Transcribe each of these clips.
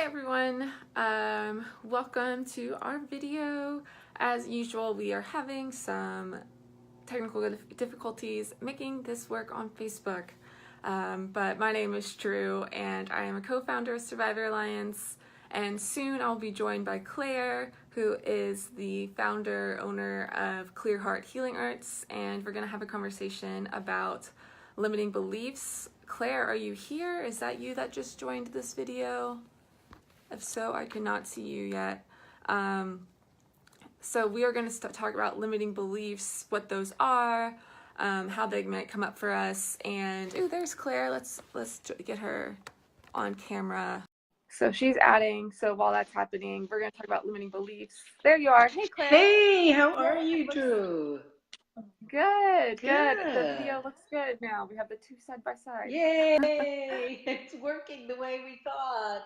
Hey everyone, welcome to our video. As usual, we are having some technical difficulties making this work on Facebook. But my name is Drew and I am a co-founder of Survivor Alliance, and soon I'll be joined by Claire, who is the founder, owner of Clear Heart Healing Arts, and we're going to have a conversation about limiting beliefs. Claire, are you here? Is that you that just joined this video? If so, I cannot see you yet. So we are going to talk about limiting beliefs, what those are, how they might come up for us. And ooh, there's Claire. Let's get her on camera. So she's adding. So while that's happening, we're going to talk about limiting beliefs. There you are. Hey, Claire. Hey, how are you, Drew? Good. The video looks good now. We have the two side by side. Yay! It's working the way we thought.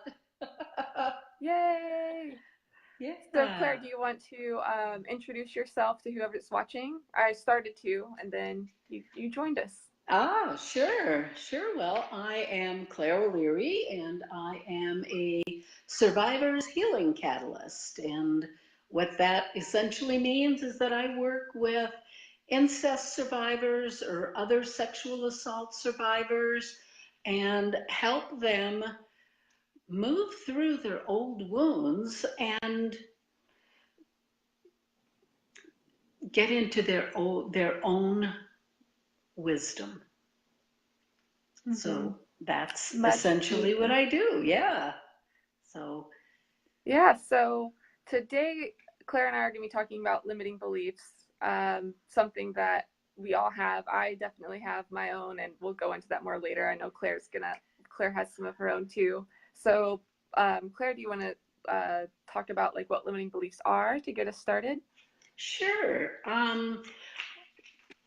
Yay! Yeah. So Claire, do you want to introduce yourself to whoever's watching? I started to, and then you joined us. Sure. Well, I am Claire O'Leary, and I am a survivor's healing catalyst. And what that essentially means is that I work with incest survivors or other sexual assault survivors and help them move through their old wounds and get into their own wisdom. Mm-hmm. So that's essentially what I do. Yeah. So today Claire and I are going to be talking about limiting beliefs, something that we all have. I definitely have my own, and we'll go into that more later. I know Claire has some of her own too. So Claire, do you want to talk about like what limiting beliefs are to get us started? Sure.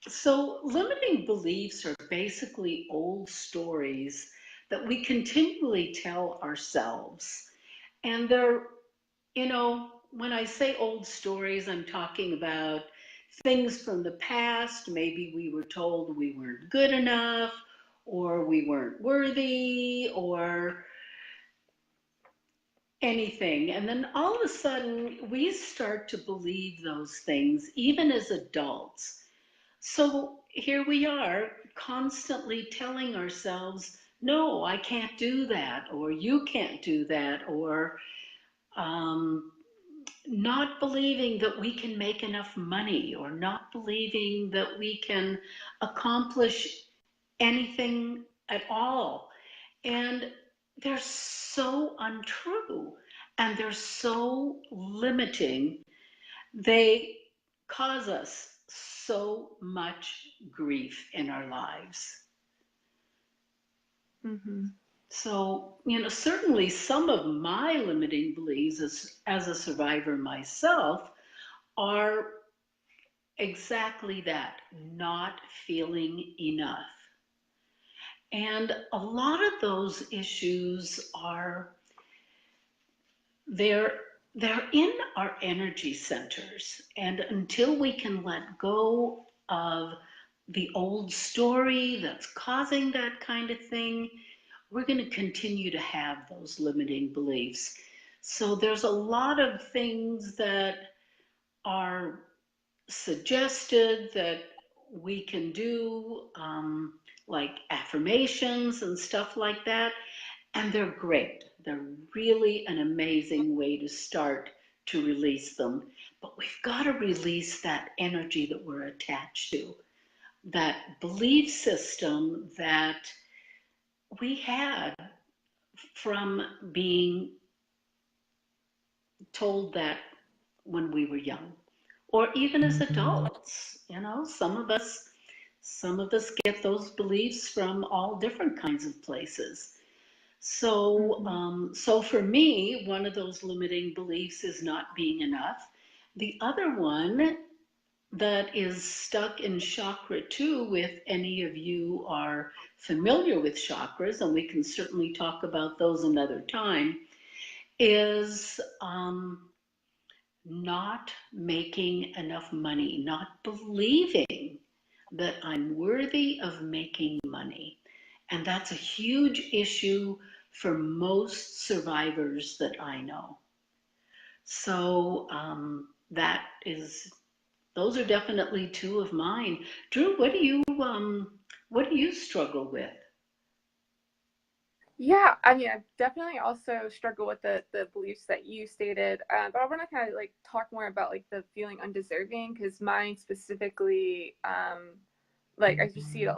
So limiting beliefs are basically old stories that we continually tell ourselves. And they're, when I say old stories, I'm talking about things from the past. Maybe we were told we weren't good enough, or we weren't worthy, or anything. And then all of a sudden, we start to believe those things, even as adults. So here we are constantly telling ourselves, no, I can't do that, or you can't do that, or not believing that we can make enough money, or not believing that we can accomplish anything at all. And they're so untrue and they're so limiting. They cause us so much grief in our lives. Mm-hmm. So, certainly some of my limiting beliefs as a survivor myself are exactly that, not feeling enough. And a lot of those issues they're in our energy centers. And until we can let go of the old story that's causing that kind of thing, we're going to continue to have those limiting beliefs. So there's a lot of things that are suggested that we can do, like affirmations and stuff like that. And they're great. They're really an amazing way to start to release them. But we've got to release that energy that we're attached to, that belief system that we had from being told that when we were young, or even as adults. Some of us get those beliefs from all different kinds of places. So, so for me, one of those limiting beliefs is not being enough. The other one that is stuck in chakra 2, if any of you are familiar with chakras, and we can certainly talk about those another time, is not making enough money, not believing that I'm worthy of making money. And that's a huge issue for most survivors that I know. So those are definitely two of mine. Drew, what do you struggle with? Yeah, I mean, I definitely also struggle with the beliefs that you stated, but I want to kind of like talk more about like the feeling undeserving, because mine specifically, like I just see it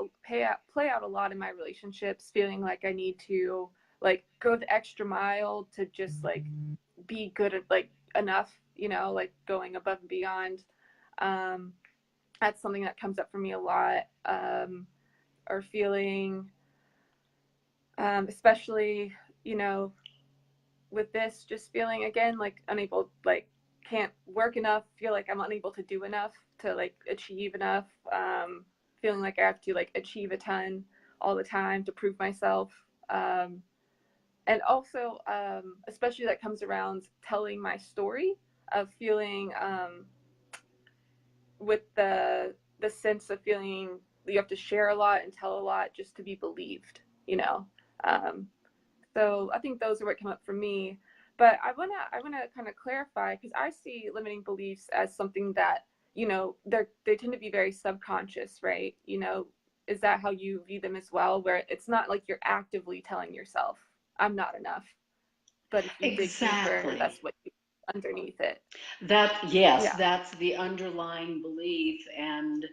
play out a lot in my relationships, feeling like I need to like go the extra mile to just like be good at like enough, like going above and beyond. Um, that's something that comes up for me a lot, or feeling, especially, you know, with this, just feeling again like unable, like can't work enough, feel like I'm unable to do enough to like achieve enough, feeling like I have to like achieve a ton all the time to prove myself. And also, especially that comes around telling my story, of feeling, with the sense of feeling you have to share a lot and tell a lot just to be believed, um, so I think those are what come up for me. But I wanna kind of clarify, because I see limiting beliefs as something that, they tend to be very subconscious, right? Is that how you view them as well? Where it's not like you're actively telling yourself, "I'm not enough," but if you dig deeper, Exactly. that's what you underneath it. Yes, Yeah. that's the underlying belief. And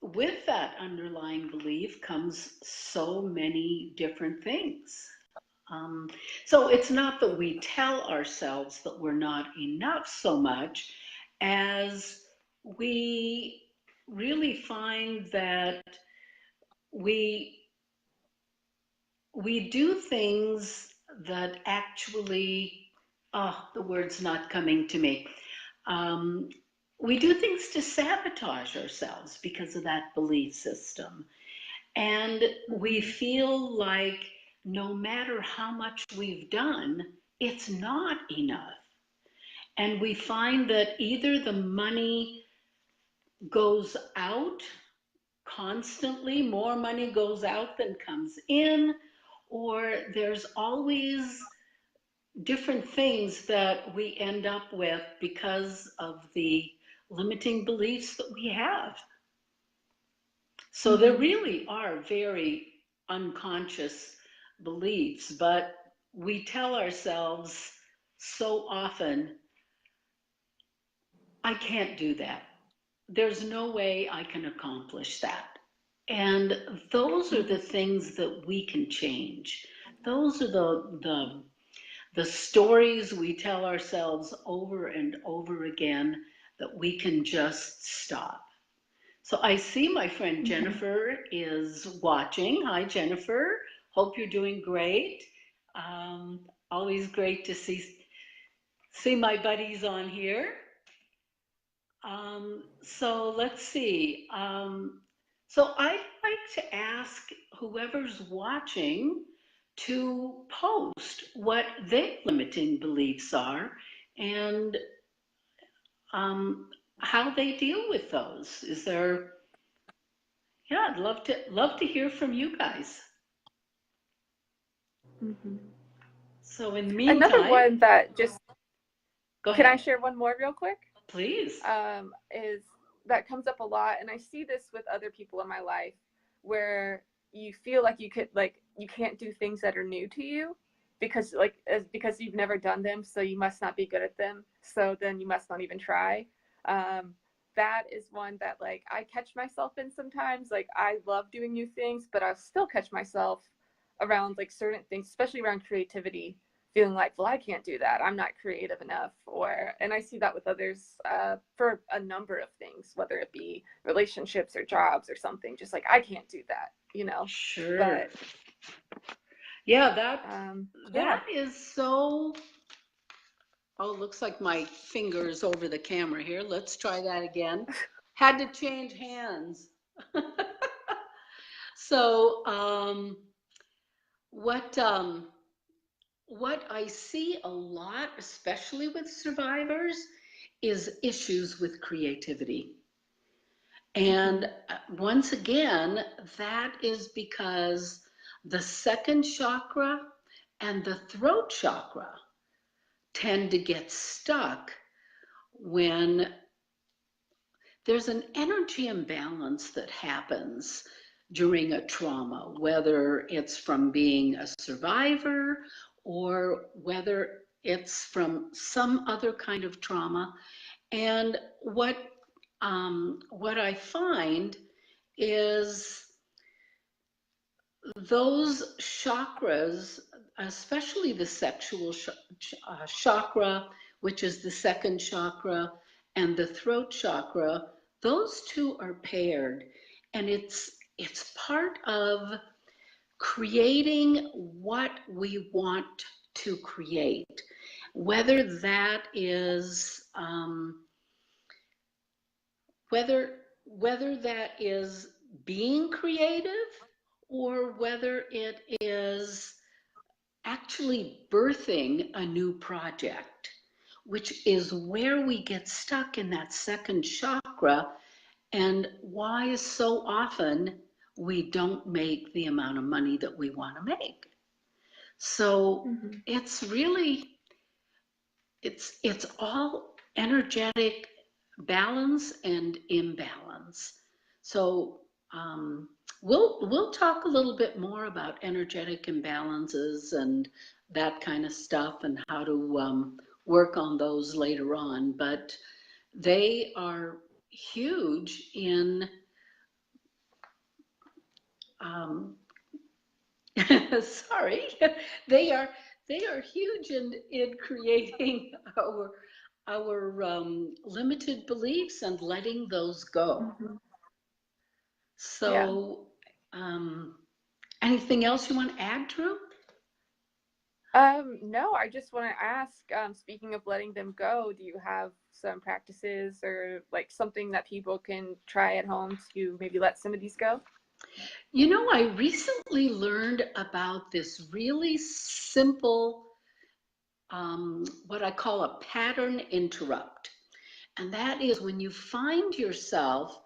with that underlying belief comes so many different things. Um, so it's not that we tell ourselves that we're not enough so much as we really find that we we do things that actually, oh, the word's not coming to me. Um, we do things to sabotage ourselves because of that belief system. And we Mm-hmm. feel like no matter how much we've done, it's not enough. And we find that either the money goes out constantly, more money goes out than comes in, or there's always different things that we end up with because of the limiting beliefs that we have. So there Mm-hmm. really are very unconscious beliefs, but we tell ourselves so often, I can't do that. There's no way I can accomplish that. And those are Mm-hmm. the things that we can change. Those are the stories we tell ourselves over and over again that we can just stop. So I see my friend Mm-hmm. Jennifer is watching. Hi, Jennifer. Hope you're doing great. Always great to see my buddies on here. So let's see. So I'd like to ask whoever's watching to post what their limiting beliefs are and um, how they deal with those. Is there? Yeah, I'd love to hear from you guys. Mm-hmm. So in the Another meantime, one that just, go can I ahead, share one more real quick? please. Is that comes up a lot, and I see this with other people in my life, where you feel like you can't do things that are new to you, because you've never done them, so you must not be good at them, so then you must not even try. um, that is one that like I catch myself in sometimes. Like I love doing new things, but I still catch myself around like certain things, especially around creativity, feeling like, well, I can't do that, I'm not creative enough. And I see that with others, for a number of things, whether it be relationships or jobs or something, just like I can't do that. Sure. But Yeah, yeah. that is so. Oh, looks like my finger is over the camera here. Let's try that again. Had to change hands. So, what um, what I see a lot, especially with survivors, is issues with creativity. And Mm-hmm. once again, that is because the second chakra and the throat chakra tend to get stuck when there's an energy imbalance that happens during a trauma, whether it's from being a survivor or whether it's from some other kind of trauma. And what I find is those chakras, especially the sexual chakra, which is the second chakra, and the throat chakra, those two are paired. And it's part of creating what we want to create, whether that is whether that is being creative or whether it is actually birthing a new project, which is where we get stuck in that second chakra and why so often we don't make the amount of money that we want to make. So it's really, it's all energetic balance and imbalance. So we'll talk a little bit more about energetic imbalances and that kind of stuff and how to work on those later on. But they are huge in sorry, they are huge in creating our limited beliefs and letting those go. So, anything else you want to add, Drew? No, I just want to ask, speaking of letting them go, do you have some practices or like something that people can try at home to maybe let some of these go? You know, I recently learned about this really simple, what I call a pattern interrupt. And that is when you find yourself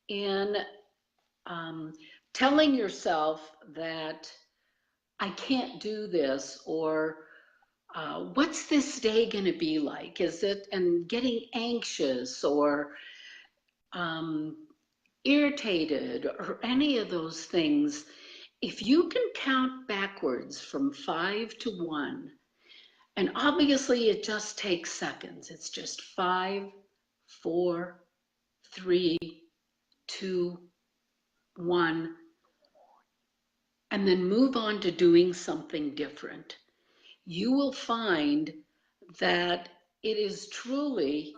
in telling yourself that I can't do this, or what's this day going to be like? Is it, and getting anxious or irritated or any of those things. If you can count backwards from 5 to 1, and obviously it just takes seconds, it's just 5, 4, 3, 2, 1, and then move on to doing something different, you will find that it is truly,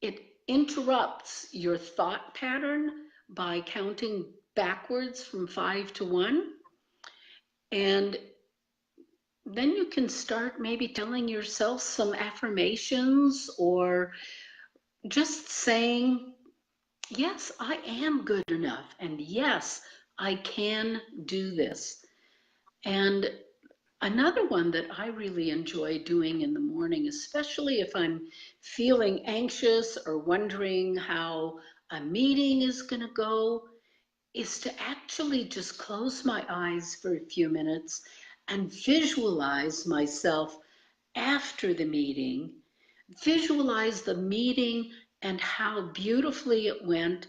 it interrupts your thought pattern by counting backwards from 5 to 1. And then you can start maybe telling yourself some affirmations or just saying, yes, I am good enough. And yes, I can do this. And another one that I really enjoy doing in the morning, especially if I'm feeling anxious or wondering how a meeting is going to go, is to actually just close my eyes for a few minutes and visualize myself after the meeting, visualize the meeting and how beautifully it went,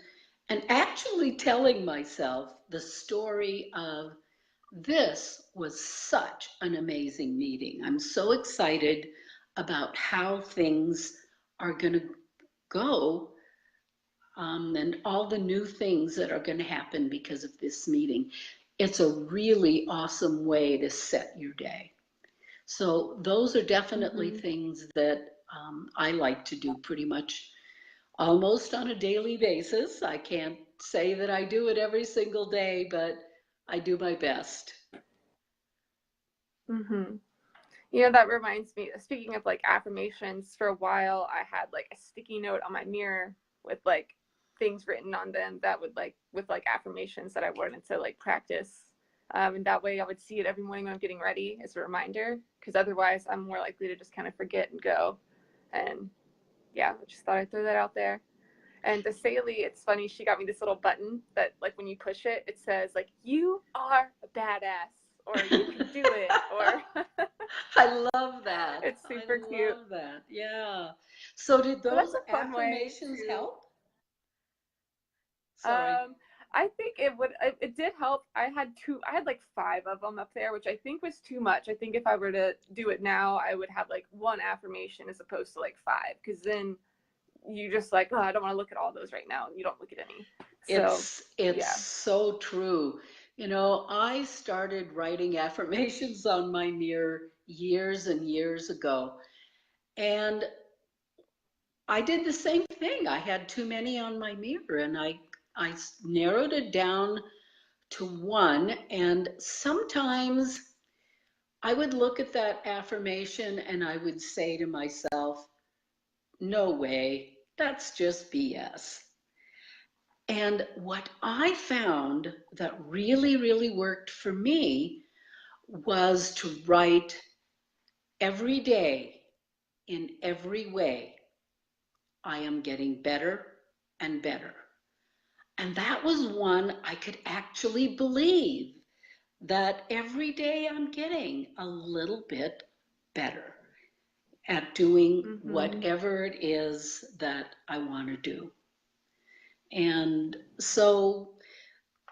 and actually telling myself the story of, this was such an amazing meeting. I'm so excited about how things are going to go, and all the new things that are going to happen because of this meeting. It's a really awesome way to set your day. So those are definitely things that I like to do pretty much almost on a daily basis. I can't say that I do it every single day, but I do my best. You know, that reminds me, speaking of like affirmations, for a while I had like a sticky note on my mirror with like things written on them that would like, with like affirmations that I wanted to like practice. And that way I would see it every morning when I'm getting ready as a reminder, because otherwise I'm more likely to just kind of forget and go. And yeah, I just thought I'd throw that out there. And the Saley, it's funny, she got me this little button that like when you push it, it says like, you are a badass. or you can do it, or I love that. it's I super cute. love that. Yeah. So did So that's those a fun way affirmations to help? Sorry. Um, I think it did help. I had like five of them up there, which I think was too much. I think if I were to do it now, I would have like one affirmation as opposed to like five, because then you just like, oh, I don't want to look at all those right now, and you don't look at any. So It's yeah. so true. You know, I started writing affirmations on my mirror years and years ago. And I did the same thing. I had too many on my mirror and I narrowed it down to one. And sometimes I would look at that affirmation and I would say to myself, no way, that's just BS. And what I found that really, really worked for me was to write every day in every way, I am getting better and better. And that was one I could actually believe, that every day I'm getting a little bit better at doing whatever it is that I want to do. And so,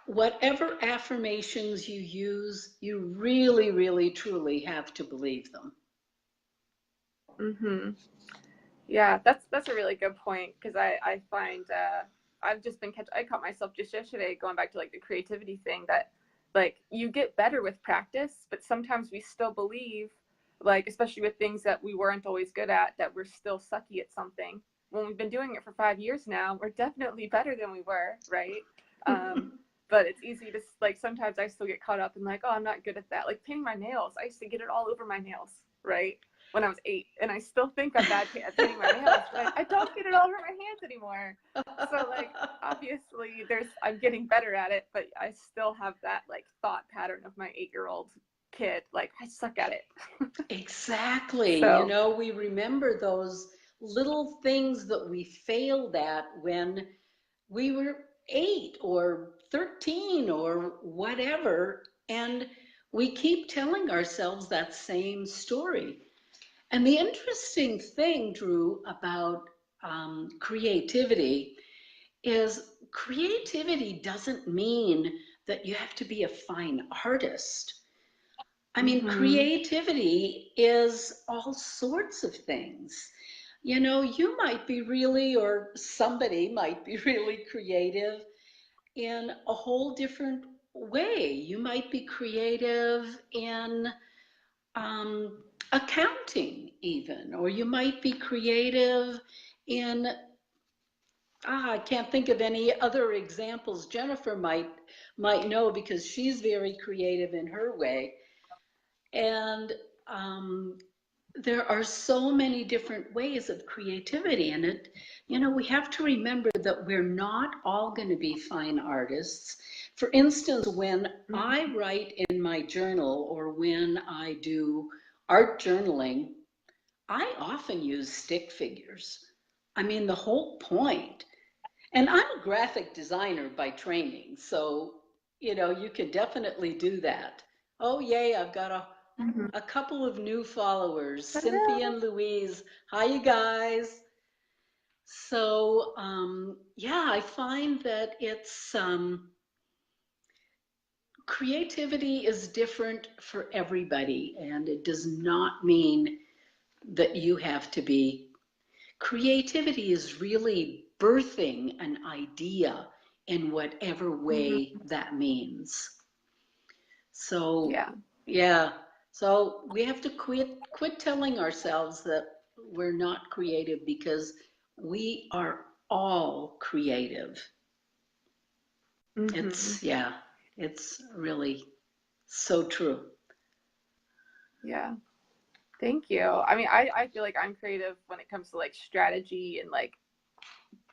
whatever affirmations you use, you really, really, truly have to believe them. Yeah, that's a really good point, because I find I've just been I caught myself just yesterday going back to like the creativity thing, that like you get better with practice, but sometimes we still believe, like especially with things that we weren't always good at, that we're still sucky at something. When we've been doing it for 5 years now, we're definitely better than we were, right? But it's easy to like, sometimes I still get caught up in like, oh, I'm not good at that. Like painting my nails, I used to get it all over my nails, right? When I was 8, and I still think I'm bad at painting my nails, but I don't get it all over my hands anymore. So like, obviously I'm getting better at it, but I still have that like thought pattern of my 8-year-old kid, like I suck at it. Exactly. So You know, we remember those little things that we failed at when we were 8 or 13 or whatever, and we keep telling ourselves that same story. And the interesting thing, Drew, about creativity is creativity doesn't mean that you have to be a fine artist. I mean, creativity is all sorts of things. You know, you might be really, or somebody might be really creative in a whole different way. You might be creative in accounting, even, or you might be creative in, I can't think of any other examples. Jennifer might know because she's very creative in her way. And there are so many different ways of creativity, and you know, we have to remember that we're not all going to be fine artists. For instance, when I write in my journal or when I do art journaling, I often use stick figures. I mean, the whole point, and I'm a graphic designer by training, so you know, you can definitely do that. Oh, yay, I've got a couple of new followers, Cynthia and Louise. Hi, you guys. So, yeah, I find that it's creativity is different for everybody, and it does not mean that you have to be. Creativity is really birthing an idea in whatever way that means. So, yeah. yeah. So we have to quit telling ourselves that we're not creative, because we are all creative. It's, yeah, it's really so true. Yeah. Thank you. I mean, I feel like I'm creative when it comes to like strategy and like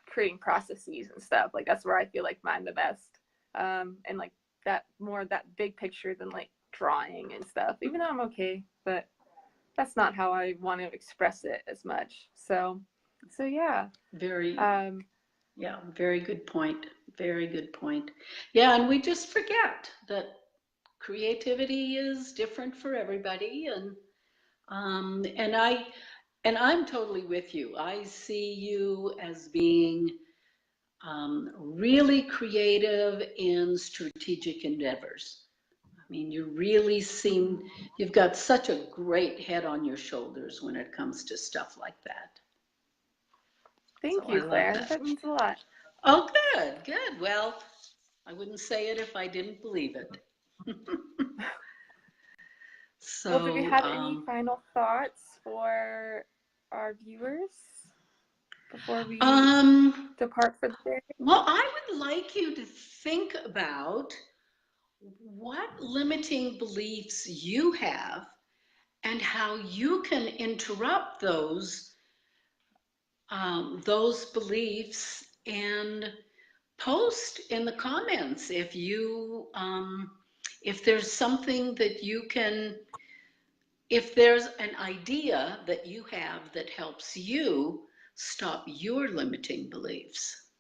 creating processes and stuff. Like that's where I feel like I'm the best. And like that big picture than like drawing and stuff. Even though I'm okay, but that's not how I want to express it as much. So yeah. Very, yeah, very good point. Very good point. Yeah, and we just forget that creativity is different for everybody, and I'm totally with you. I see you as being really creative in strategic endeavors. I mean, you really seem, you've got such a great head on your shoulders when it comes to stuff like that. Thank So I you, love Claire. that. That means a lot. Oh, good, good. Well, I wouldn't say it if I didn't believe it. Well, do we have any So, final thoughts for our viewers before we depart for the day? well, I would like you to think about what limiting beliefs you have and how you can interrupt those beliefs, and post in the comments if there's something that you can, if there's an idea that you have that helps you stop your limiting beliefs.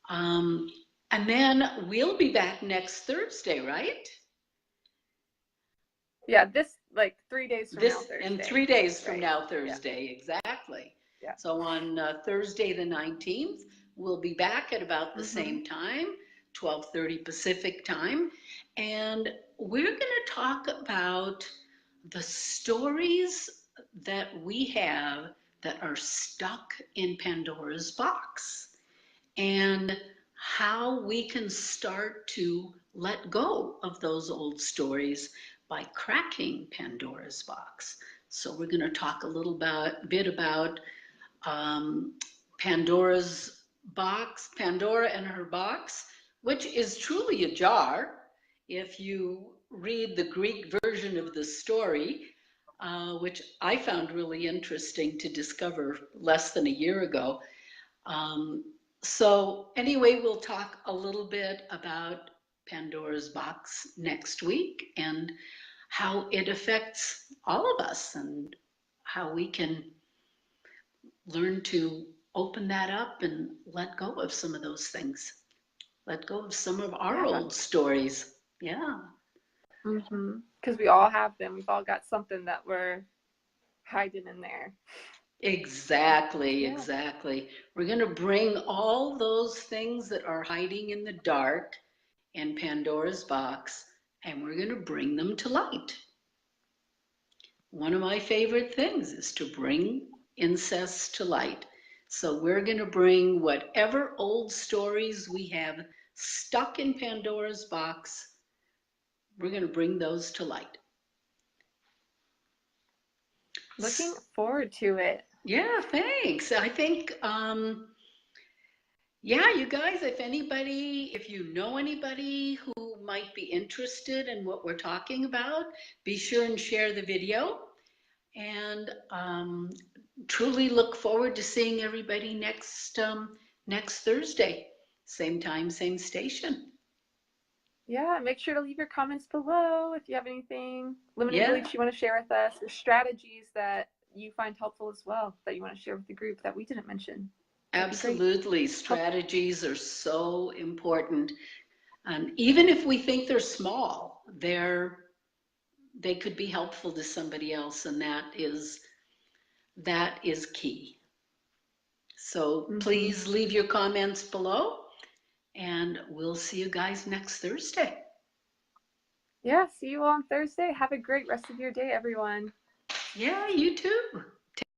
And then we'll be back next Thursday, right? Yeah, this like 3 days from now, Thursday. In 3 days from right. now, Thursday, yeah. Exactly. Yeah. So on Thursday the 19th, we'll be back at about the same time, 12:30 Pacific time, and we're going to talk about the stories that we have that are stuck in Pandora's box, and how we can start to let go of those old stories by cracking Pandora's box. So we're going to talk a little bit about Pandora's box, Pandora and her box, which is truly a jar. If you read the Greek version of the story, which I found really interesting to discover less than a year ago. So anyway, we'll talk a little bit about Pandora's box next week and how it affects all of us and how we can learn to open that up and let go of some of those things. Let go of some of our old stories. Yeah. Because we all have them. We've all got something that we're hiding in there. Exactly, exactly. We're going to bring all those things that are hiding in the dark in Pandora's box, and we're going to bring them to light. One of my favorite things is to bring incest to light. So we're going to bring whatever old stories we have stuck in Pandora's box, we're going to bring those to light. Looking forward to it. Yeah, thanks. I think, yeah, you guys, if you know anybody who might be interested in what we're talking about, be sure and share the video. And truly look forward to seeing everybody next Thursday. Same time, same station. Yeah, make sure to leave your comments below if you have anything limiting beliefs you want to share with us, or strategies that you find helpful as well that you want to share with the group that we didn't mention. Absolutely. Strategies are so important. And even if we think they're small, they could be helpful to somebody else, and that is key. So please leave your comments below, and we'll see you guys next Thursday. Yeah, see you all on Thursday. Have a great rest of your day, everyone. Yeah, you too.